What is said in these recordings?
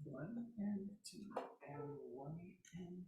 One and two, and one and two.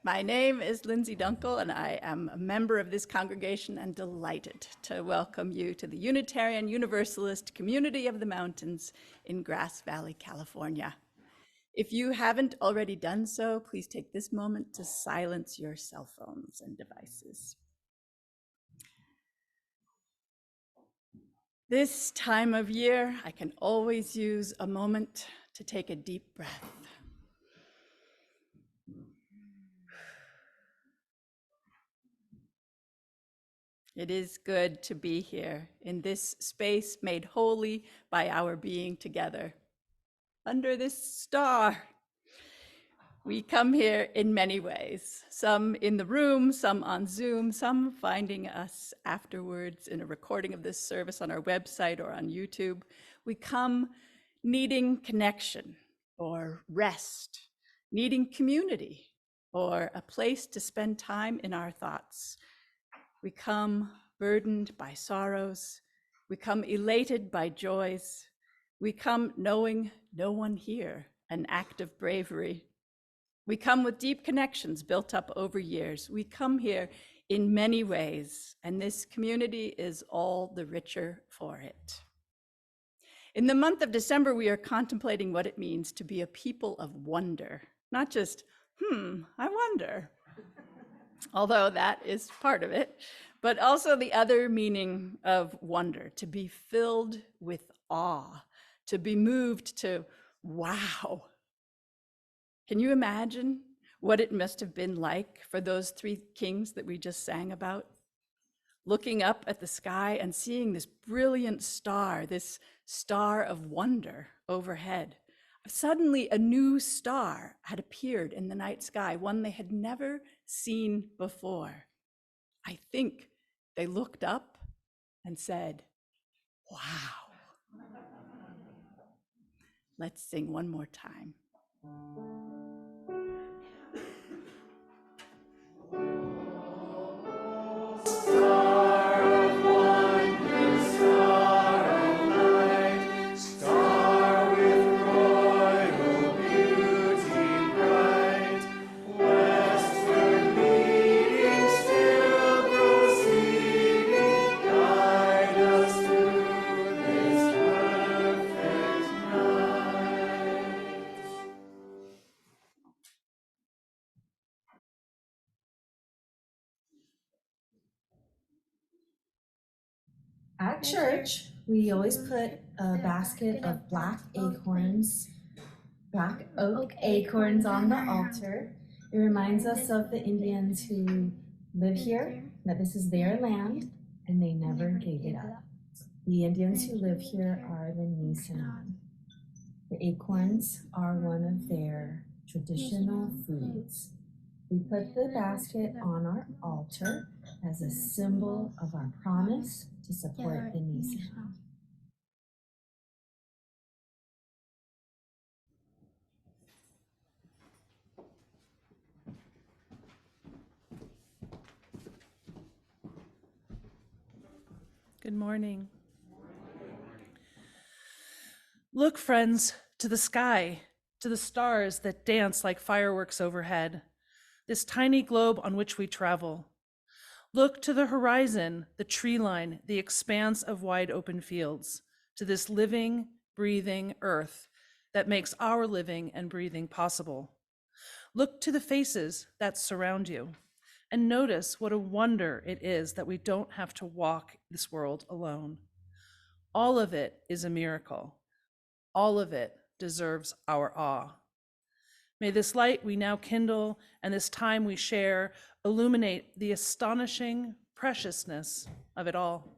My name is Lindsay Dunkel, and I am a member of this congregation and delighted to welcome you to the Unitarian Universalist Community of the Mountains in Grass Valley, California. If you haven't already done so, please take this moment to silence your cell phones and devices. This time of year, I can always use a moment to take a deep breath. It is good to be here in this space made holy by our being together. Under this star, we come here in many ways, some in the room, some on Zoom, some finding us afterwards in a recording of this service on our website or on YouTube. We come needing connection or rest, needing community or a place to spend time in our thoughts. We come burdened by sorrows. We come elated by joys. We come knowing no one here, an act of bravery. We come with deep connections built up over years. We come here in many ways, and this community is all the richer for it. In the month of December, we are contemplating what it means to be a people of wonder, not just, I wonder, although that is part of it, but also the other meaning of wonder, to be filled with awe, to be moved to wow. Can you imagine what it must have been like for those three kings that we just sang about? Looking up at the sky and seeing this brilliant star, this star of wonder overhead. Suddenly a new star had appeared in the night sky, one they had never seen before. I think they looked up and said, wow. Let's sing one more time. At church, we always put a basket of black oak acorns on the altar. It reminds us of the Indians who live here, that this is their land, and they never gave it up. The Indians who live here are the Nisenan. The acorns are one of their traditional foods. We put the basket on our altar as a symbol of our promise to support the Nisenan. Good morning. Look, friends, to the sky, to the stars that dance like fireworks overhead, this tiny globe on which we travel. Look to the horizon, the tree line, the expanse of wide open fields, to this living, breathing earth that makes our living and breathing possible. Look to the faces that surround you and notice what a wonder it is that we don't have to walk this world alone. All of it is a miracle. All of it deserves our awe. May this light we now kindle and this time we share illuminate the astonishing preciousness of it all.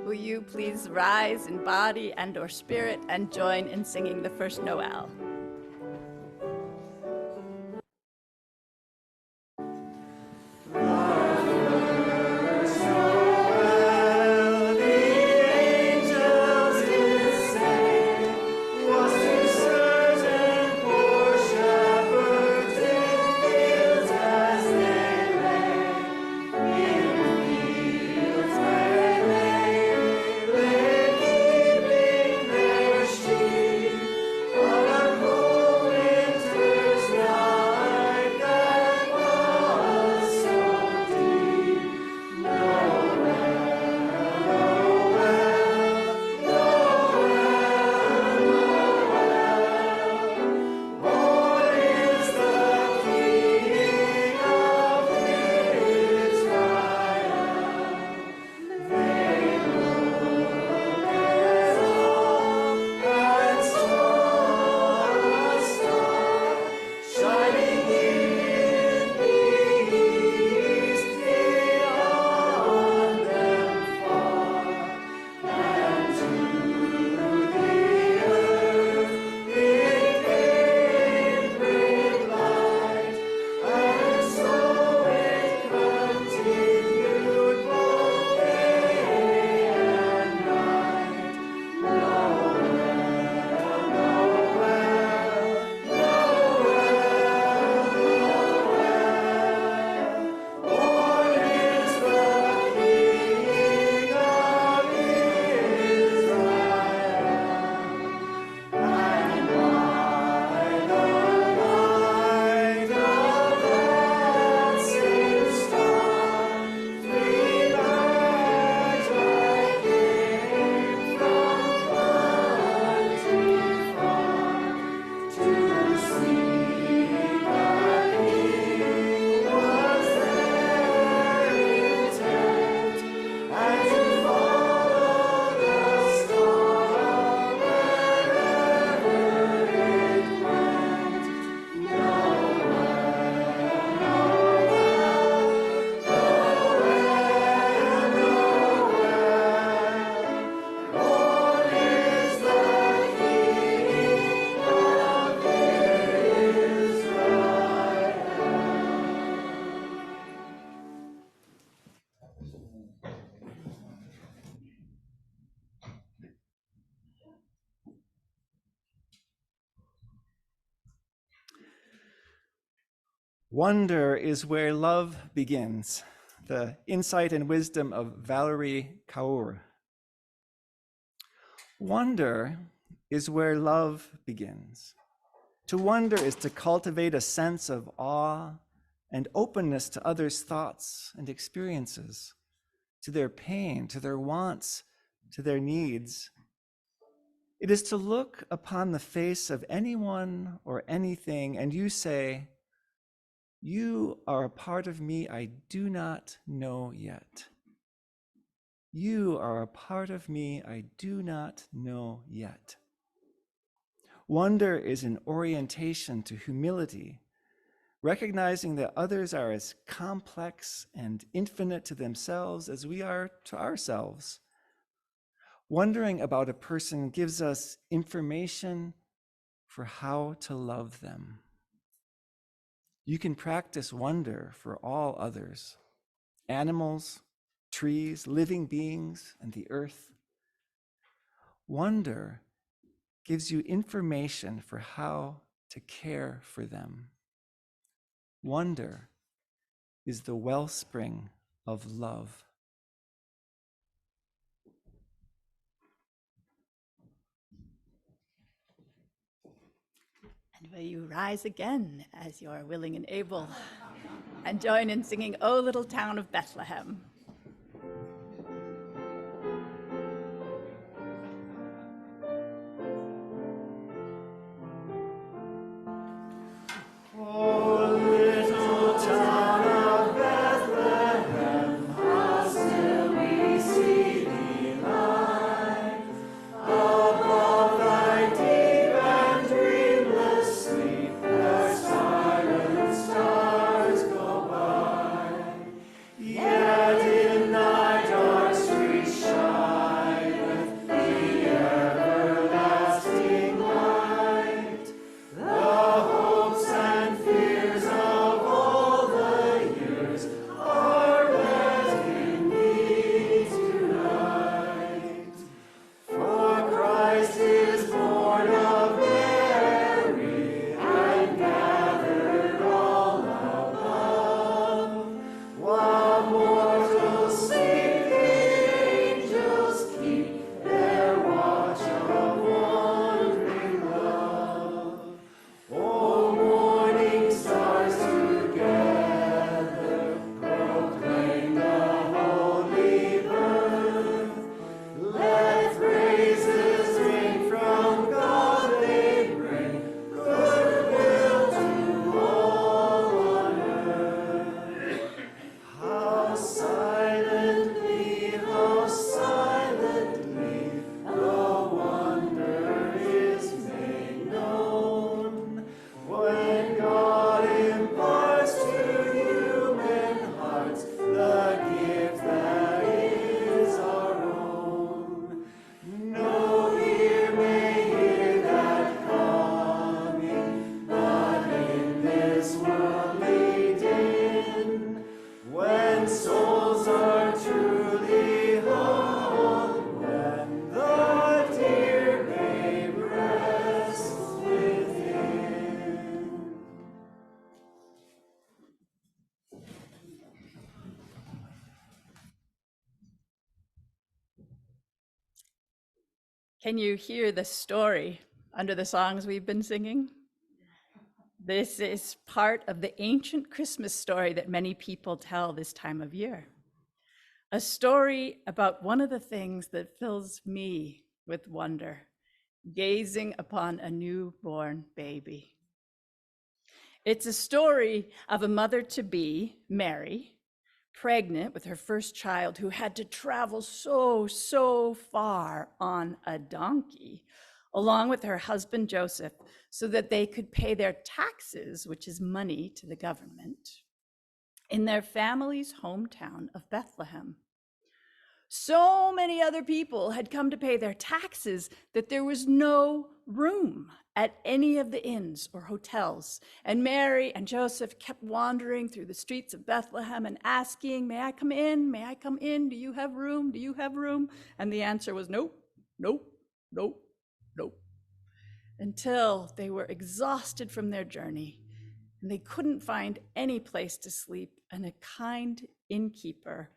Will you please rise in body and or spirit and join in singing the first Noel? Our Wonder is where love begins. The insight and wisdom of Valerie Kaur. Wonder is where love begins. To wonder is to cultivate a sense of awe and openness to others' thoughts and experiences, to their pain, to their wants, to their needs. It is to look upon the face of anyone or anything and you say, "You are a part of me I do not know yet. You are a part of me I do not know yet." Wonder is an orientation to humility, recognizing that others are as complex and infinite to themselves as we are to ourselves. Wondering about a person gives us information for how to love them. You can practice wonder for all others, animals, trees, living beings, and the earth. Wonder gives you information for how to care for them. Wonder is the wellspring of love. And will you rise again as you are willing and able and join in singing "O Little Town of Bethlehem"? Can you hear the story under the songs we've been singing? This is part of the ancient Christmas story that many people tell this time of year. A story about one of the things that fills me with wonder, gazing upon a newborn baby. It's a story of a mother-to-be, Mary, pregnant with her first child, who had to travel so far on a donkey, along with her husband Joseph, so that they could pay their taxes, which is money to the government, in their family's hometown of Bethlehem. So many other people had come to pay their taxes that there was no room at any of the inns or hotels. And Mary and Joseph kept wandering through the streets of Bethlehem and asking, "May I come in? May I come in? Do you have room? Do you have room?" And the answer was nope, nope, nope, nope. Until they were exhausted from their journey and they couldn't find any place to sleep, and a kind innkeeper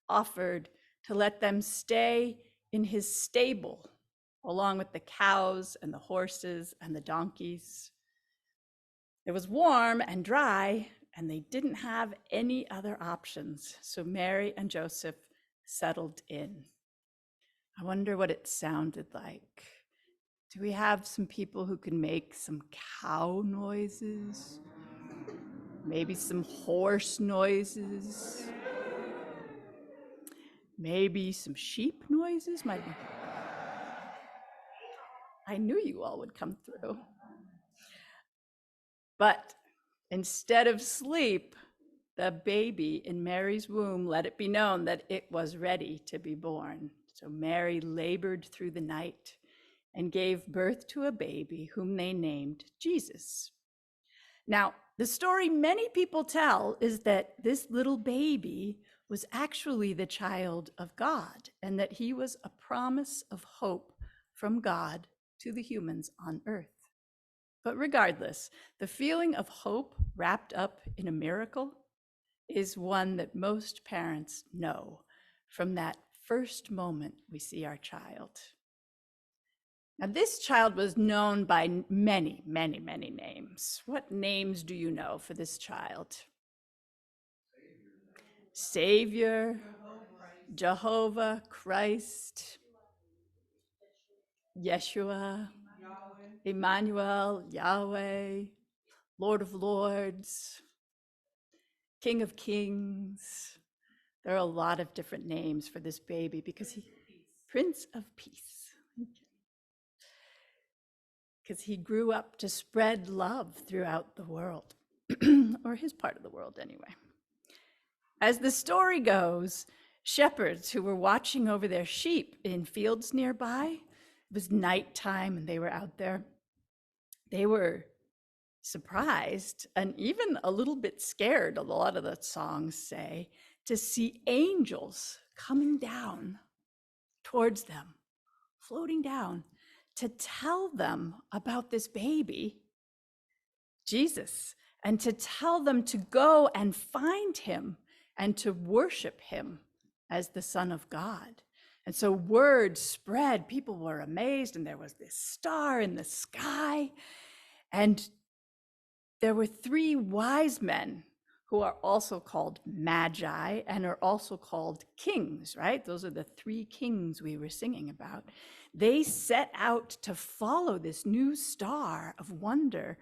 offered to let them stay in his stable, along with the cows and the horses and the donkeys. It was warm and dry, and they didn't have any other options, so Mary and Joseph settled in. I wonder what it sounded like. Do we have some people who can make some cow noises? Maybe some horse noises? Maybe some sheep noises? I knew you all would come through. But instead of sleep, the baby in Mary's womb let it be known that it was ready to be born. So Mary labored through the night and gave birth to a baby whom they named Jesus. Now, the story many people tell is that this little baby was actually the child of God, and that he was a promise of hope from God to the humans on earth. But regardless, the feeling of hope wrapped up in a miracle is one that most parents know from that first moment we see our child. Now, this child was known by many, many, many names. What names do you know for this child? Savior, Jehovah, Christ, Yeshua, Emmanuel, Yahweh, Lord of Lords, King of Kings. There are a lot of different names for this baby because Prince of Peace. Because he grew up to spread love throughout the world, or his part of the world anyway. As the story goes, shepherds who were watching over their sheep in fields nearby, it was nighttime and they were out there, they were surprised and even a little bit scared, a lot of the songs say, to see angels coming down towards them, floating down, to tell them about this baby, Jesus, and to tell them to go and find him and to worship him as the Son of God. And so word spread, people were amazed, and there was this star in the sky. And there were 3 wise men who are also called magi and are also called kings, right? Those are the 3 kings we were singing about. They set out to follow this new star of wonder,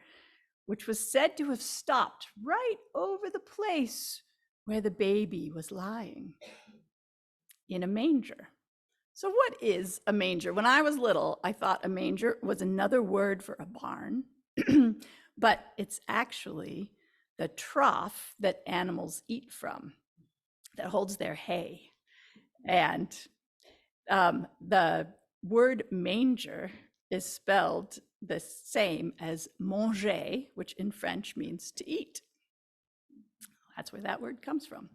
which was said to have stopped right over the place where the baby was lying, in a manger. So what is a manger? When I was little, I thought a manger was another word for a barn, but it's actually the trough that animals eat from, that holds their hay. And the word manger is spelled the same as manger, which in French means to eat. That's where that word comes from.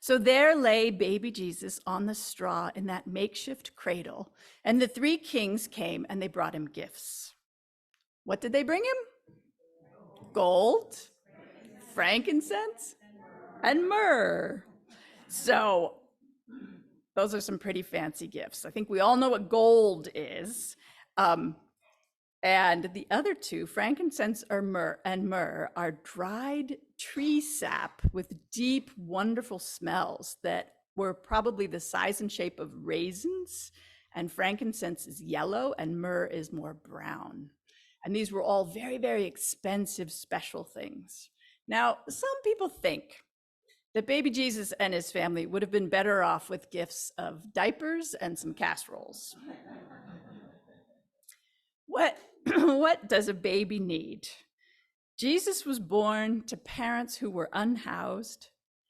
So there lay baby Jesus on the straw in that makeshift cradle, and the 3 kings came and they brought him gifts. What did they bring him? Gold, frankincense, and myrrh. So those are some pretty fancy gifts. I think we all know what gold is. And the other 2, frankincense and myrrh, are dried tree sap with deep, wonderful smells that were probably the size and shape of raisins. And frankincense is yellow and myrrh is more brown. And these were all very, very expensive, special things. Now, some people think that baby Jesus and his family would have been better off with gifts of diapers and some casseroles. What does a baby need? Jesus was born to parents who were unhoused.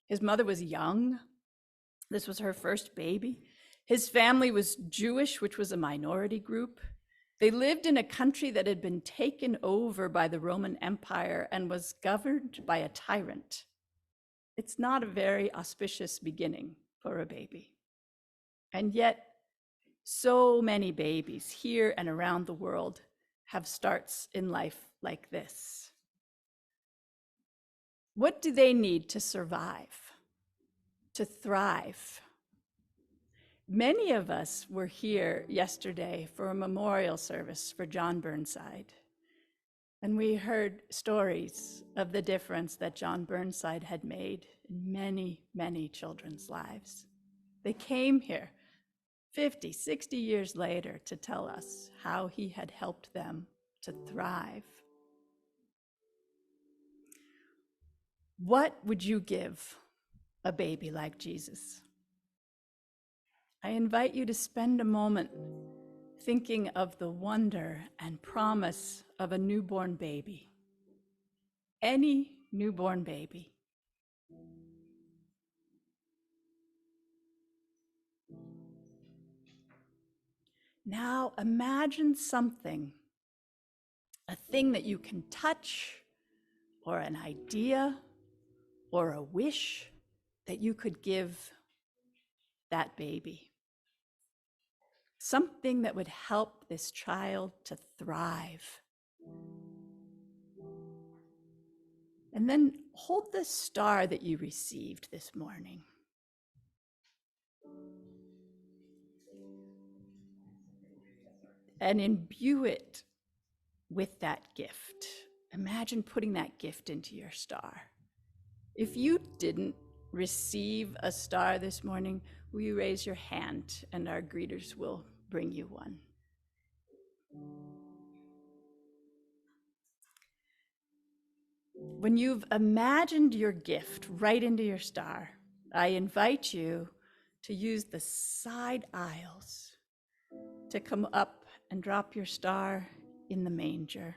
His mother was young. This was her first baby. His family was Jewish, which was a minority group. They lived in a country that had been taken over by the Roman Empire and was governed by a tyrant. It's not a very auspicious beginning for a baby. And yet, so many babies here and around the world have starts in life like this. What do they need to survive, to thrive? Many of us were here yesterday for a memorial service for John Burnside, and we heard stories of the difference that John Burnside had made in many, many children's lives. They came here 50, 60 years later to tell us how he had helped them to thrive. What would you give a baby like Jesus? I invite you to spend a moment thinking of the wonder and promise of a newborn baby. Any newborn baby. Now imagine something, a thing that you can touch, or an idea, or a wish that you could give that baby. Something that would help this child to thrive. And then hold the star that you received this morning. And imbue it with that gift. Imagine putting that gift into your star. If you didn't receive a star this morning, will you raise your hand and our greeters will bring you one. When you've imagined your gift right into your star, I invite you to use the side aisles to come up and drop your star in the manger.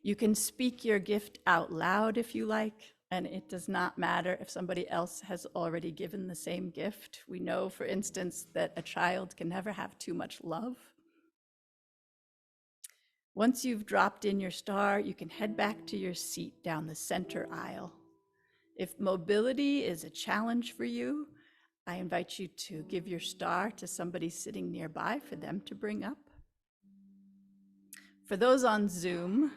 You can speak your gift out loud if you like, and it does not matter if somebody else has already given the same gift. We know, for instance, that a child can never have too much love. Once you've dropped in your star, you can head back to your seat down the center aisle. If mobility is a challenge for you, I invite you to give your star to somebody sitting nearby for them to bring up. For those on Zoom,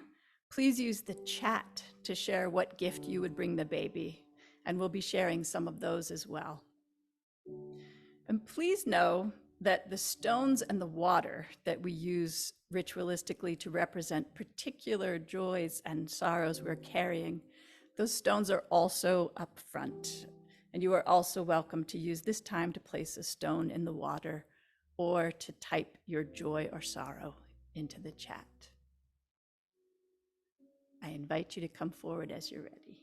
please use the chat to share what gift you would bring the baby, and we'll be sharing some of those as well. And please know that the stones and the water that we use ritualistically to represent particular joys and sorrows we're carrying, those stones are also up front. And you are also welcome to use this time to place a stone in the water or to type your joy or sorrow into the chat. I invite you to come forward as you're ready.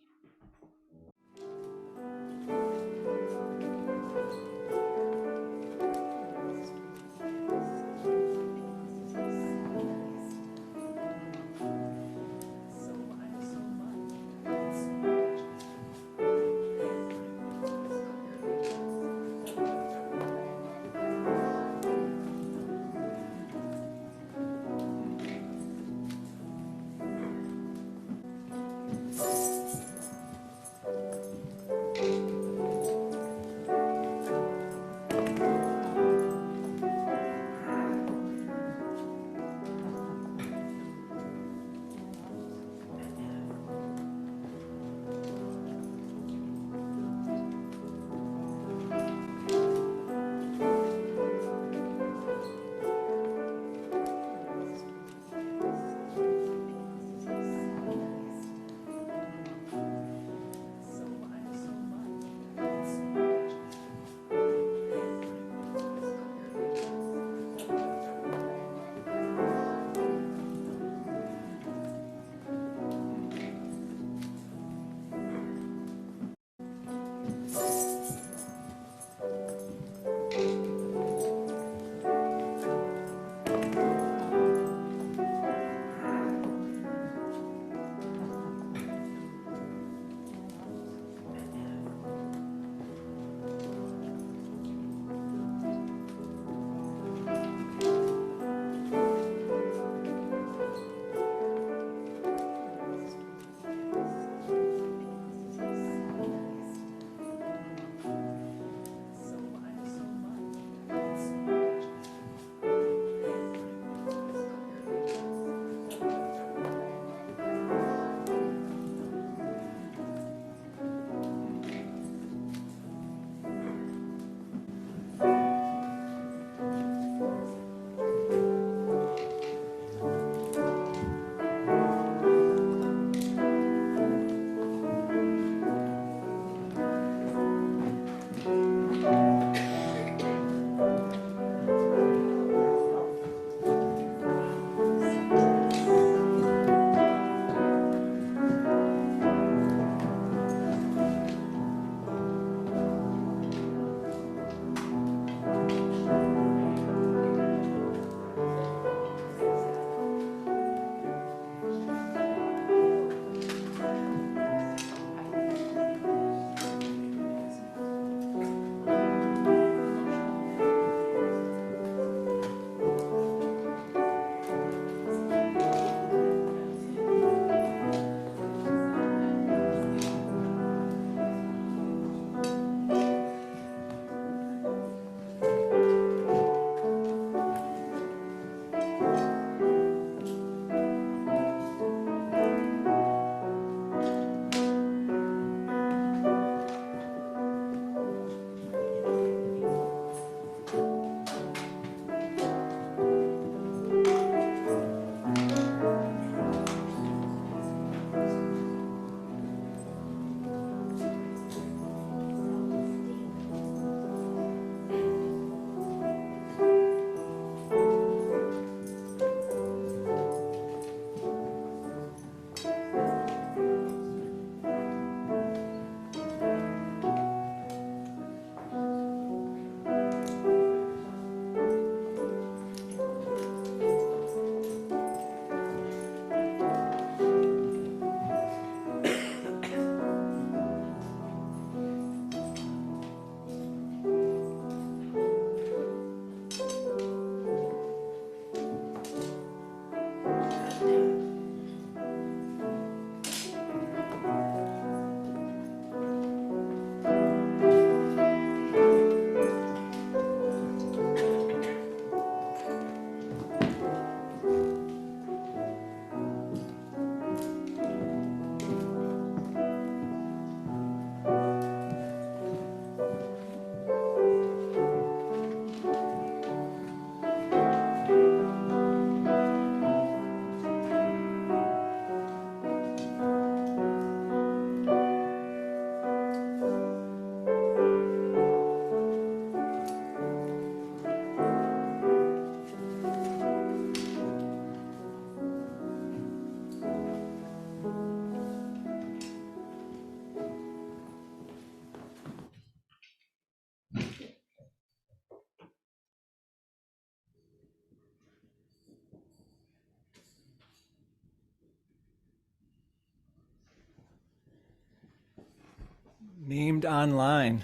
named online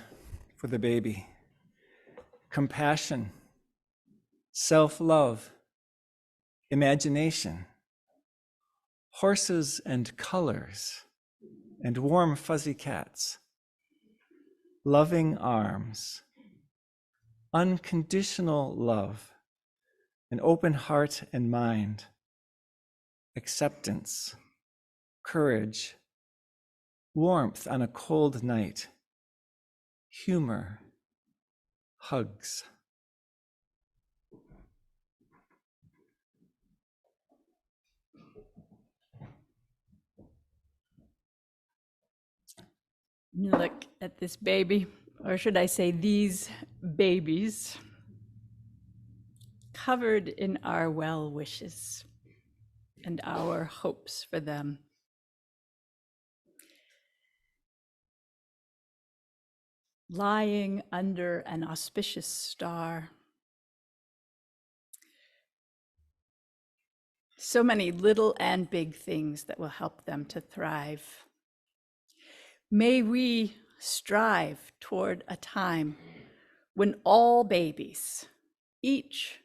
for the baby: compassion, self-love, imagination, horses and colors, and warm fuzzy cats, loving arms, unconditional love, an open heart and mind, acceptance, courage, warmth on a cold night, humor, hugs. Look at this baby, or should I say these babies, covered in our well wishes and our hopes for them. Lying under an auspicious star. So many little and big things that will help them to thrive. May we strive toward a time when all babies, each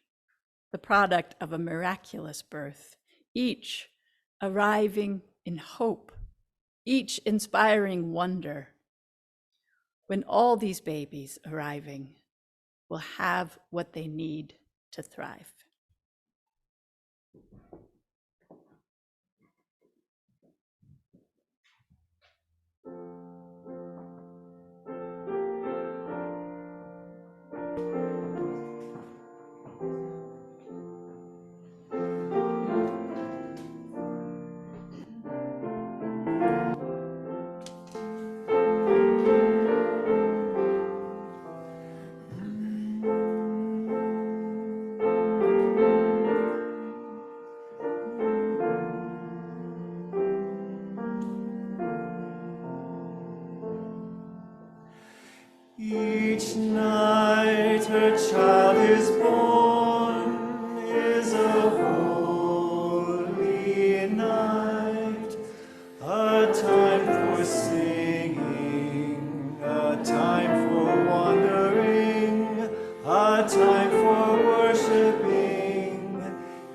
the product of a miraculous birth, each arriving in hope, each inspiring wonder, when all these babies arriving will have what they need to thrive. Each night a child is born is a holy night, a time for singing, a time for wandering, a time for worshiping.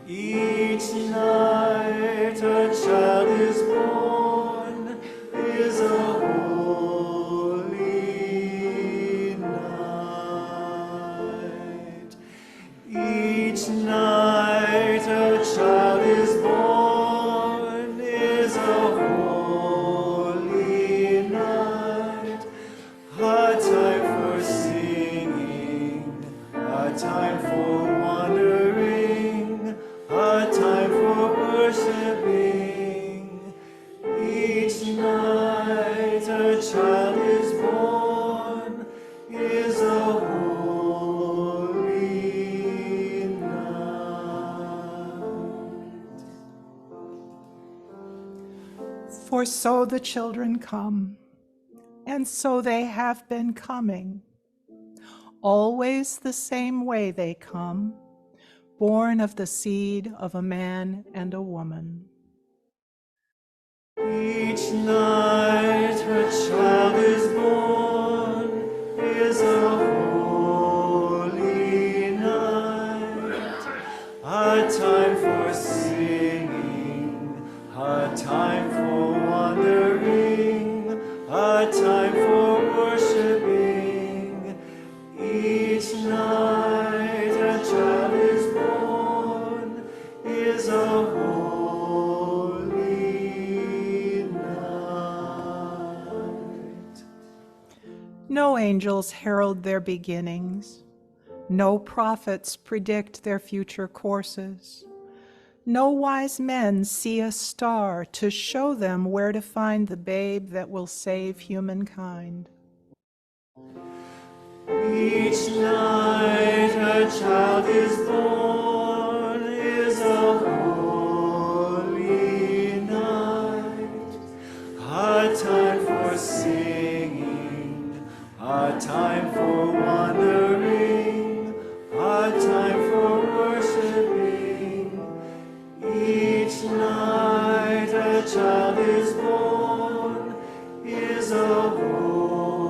Each night a child is born is a holy night. Each night a child is born is a holy night, a time for singing, a time for wandering, a time for worshiping. Each night a child is born is a holy night. For so the children come, and so they have been coming. Always the same way they come, born of the seed of a man and a woman. Each night a child is born is a holy night, a time for singing, a time for wandering, a time for worshiping. Each night a child is born is a holy night. No angels herald their beginnings. No prophets predict their future courses. No wise men see a star to show them where to find the babe that will save humankind. Each night a child is born is a holy night, a time for singing, a time for wandering, a time for worshiping. Each night a child is born is a holy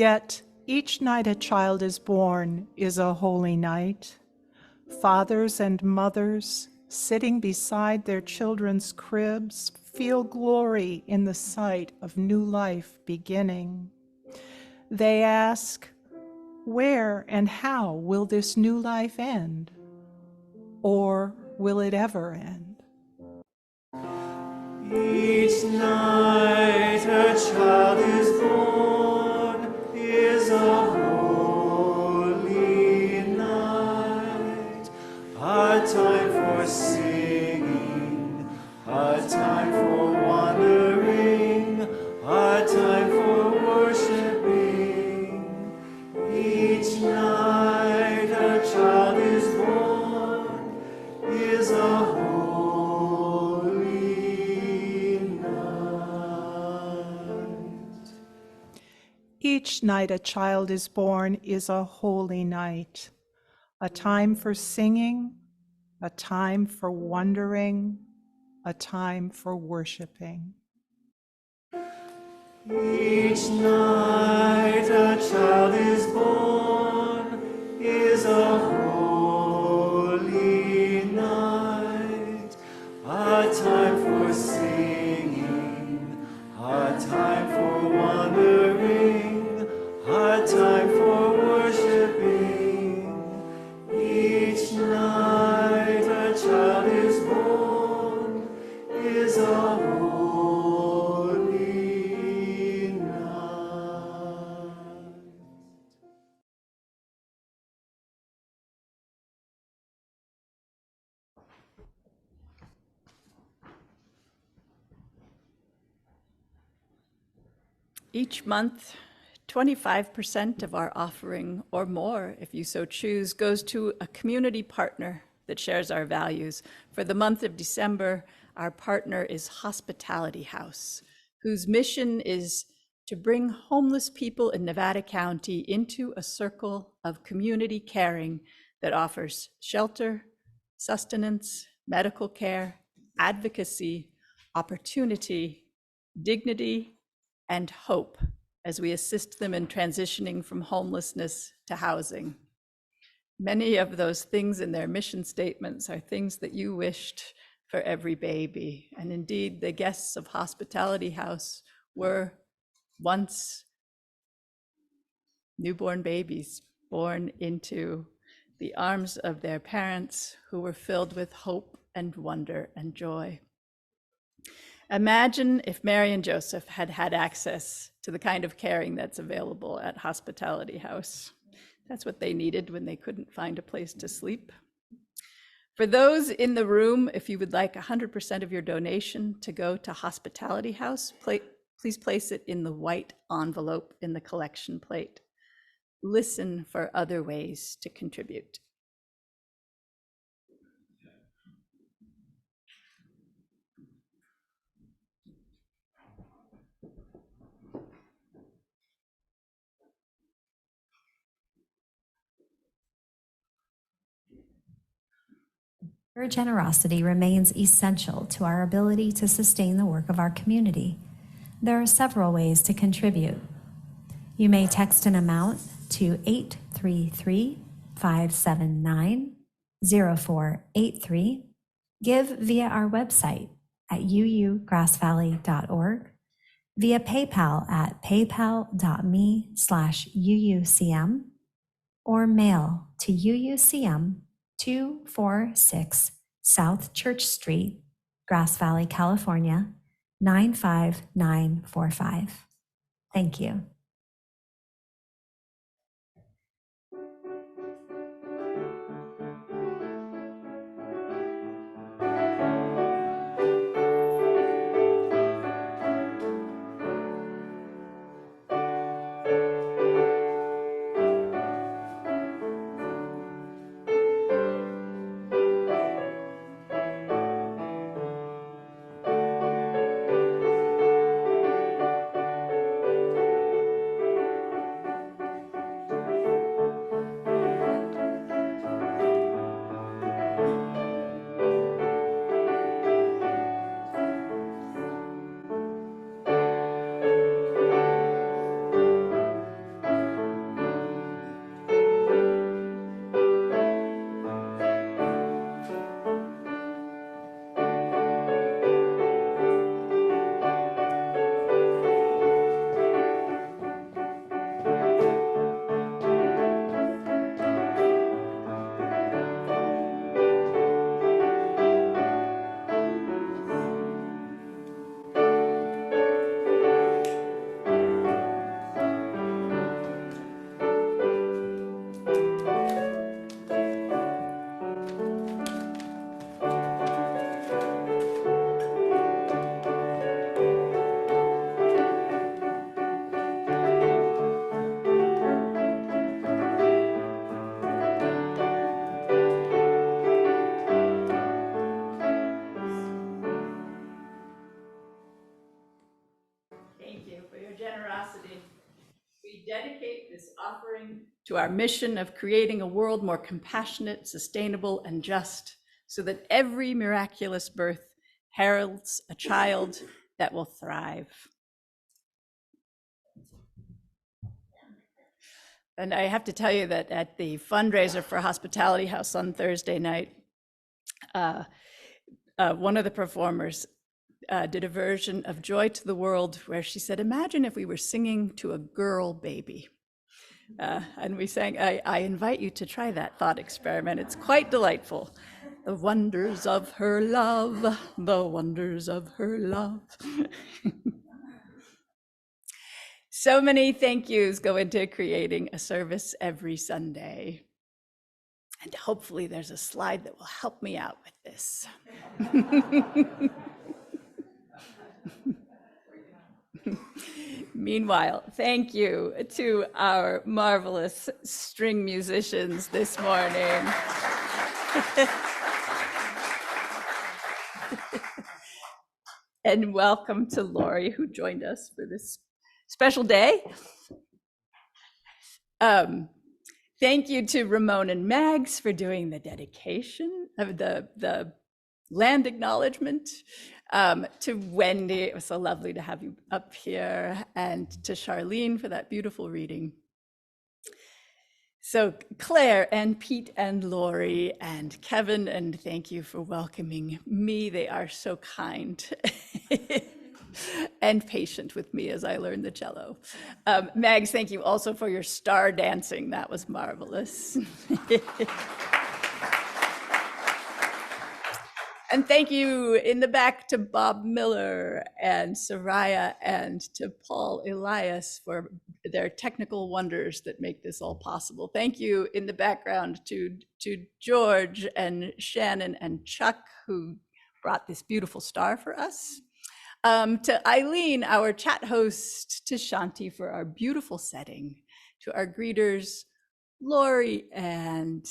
Yet each night a child is born is a holy night. Fathers and mothers, sitting beside their children's cribs, feel glory in the sight of new life beginning. They ask, where and how will this new life end? Or will it ever end? Each night a child is born is a holy night, a time for singing, a time for wandering, a time for worshiping. Each night a child is born is a holy night. Each night a child is born is a holy night, a time for singing, a time for wondering, a time for worshiping. Each night a child is born is a holy night, a time for singing, a time for wandering, a time for worshiping. Each night a child is born is a holy night. Each month, 25% of our offering, or more if you so choose, goes to a community partner that shares our values. For the month of December, our partner is Hospitality House, whose mission is to bring homeless people in Nevada County into a circle of community caring that offers shelter, sustenance, medical care, advocacy, opportunity, dignity, and hope as we assist them in transitioning from homelessness to housing. Many of those things in their mission statements are things that you wished for every baby. And indeed, the guests of Hospitality House were once newborn babies born into the arms of their parents who were filled with hope and wonder and joy. Imagine if Mary and Joseph had had access to the kind of caring that's available at Hospitality House. That's what they needed when they couldn't find a place to sleep. For those in the room, if you would like 100% of your donation to go to Hospitality House, please place it in the white envelope in the collection plate. Listen for other ways to contribute. Your generosity remains essential to our ability to sustain the work of our community. There are several ways to contribute. You may text an amount to 833-579-0483, give via our website at uugrassvalley.org, via PayPal at paypal.me/UUCM, or mail to UUCM 246 South Church Street, Grass Valley, California, 95945. Thank you. we dedicate this offering to our mission of creating a world more compassionate, sustainable, and just, so that every miraculous birth heralds a child that will thrive. And I have to tell you that at the fundraiser for Hospitality House on Thursday night, one of the performers did a version of Joy to the World where she said, imagine if we were singing to a girl baby. And we sang, I invite you to try that thought experiment. It's quite delightful. The wonders of her love, the wonders of her love. So many thank yous go into creating a service every Sunday. And hopefully there's a slide that will help me out with this. Meanwhile, thank you to our marvelous string musicians this morning. And welcome to Lori, who joined us for this special day. Thank you to Ramon and Mags for doing the dedication of the land acknowledgement. To Wendy, it was so lovely to have you up here, and to Charlene for that beautiful reading. So Claire and Pete and Lori and Kevin, and thank you for welcoming me. They are so kind and patient with me as I learn the cello. Mags, thank you also for your star dancing. That was marvelous. And thank you in the back to Bob Miller and Soraya and to Paul Elias for their technical wonders that make this all possible. Thank you in the background to George and Shannon and Chuck, who brought this beautiful star for us. To Eileen, our chat host, to Shanti for our beautiful setting, to our greeters, Lori and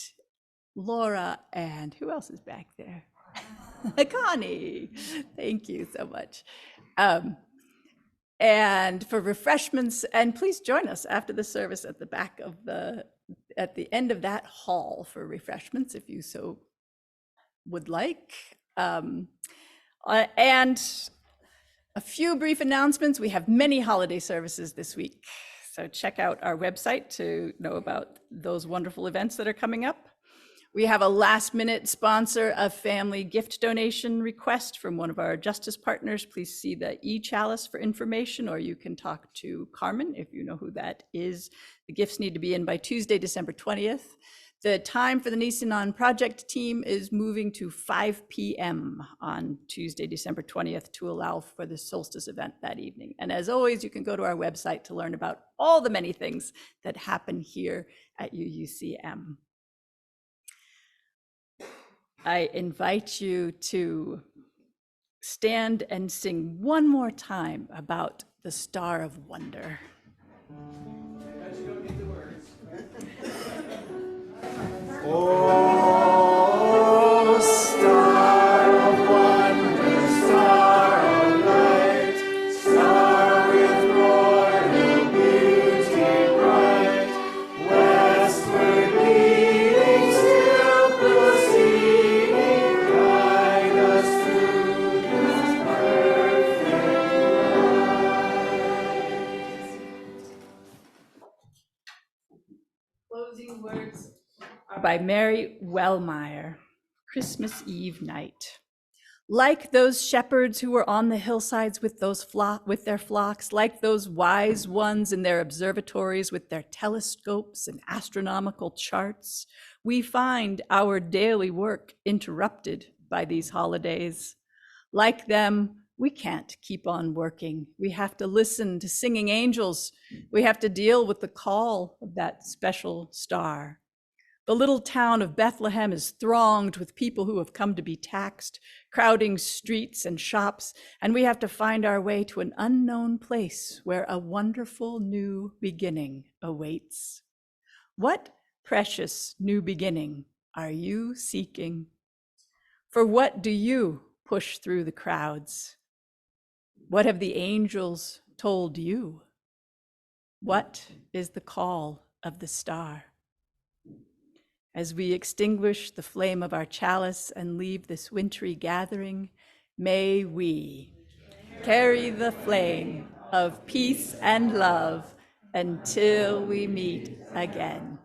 Laura, and who else is back there? Connie, thank you so much. And for refreshments, and please join us after the service at the back of at the end of that hall for refreshments, if you so would like. And a few brief announcements. We have many holiday services this week, so check out our website to know about those wonderful events that are coming up. We have a last-minute sponsor of family gift donation request from one of our justice partners. Please see the e-chalice for information, or you can talk to Carmen if you know who that is. The gifts need to be in by Tuesday, December 20th. The time for the Nisanon project team is moving to 5 p.m. on Tuesday, December 20th to allow for the solstice event that evening. And as always, you can go to our website to learn about all the many things that happen here at UUCM. I invite you to stand and sing one more time about the Star of Wonder. Oh, star of wonder, star of light, star with royal beauty bright, westward leading, still proceeding, guide us through this perfect light. Closing words by Mary Wellmeyer, Christmas Eve night. Like those shepherds who were on the hillsides with their flocks, like those wise ones in their observatories with their telescopes and astronomical charts, we find our daily work interrupted by these holidays. Like them, we can't keep on working. We have to listen to singing angels. We have to deal with the call of that special star. The little town of Bethlehem is thronged with people who have come to be taxed, crowding streets and shops, and we have to find our way to an unknown place where a wonderful new beginning awaits. What precious new beginning are you seeking? For what do you push through the crowds? What have the angels told you? What is the call of the star? As we extinguish the flame of our chalice and leave this wintry gathering, may we carry the flame of peace and love until we meet again.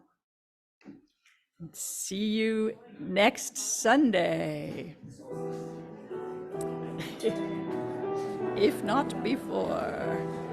See you next Sunday, if not before.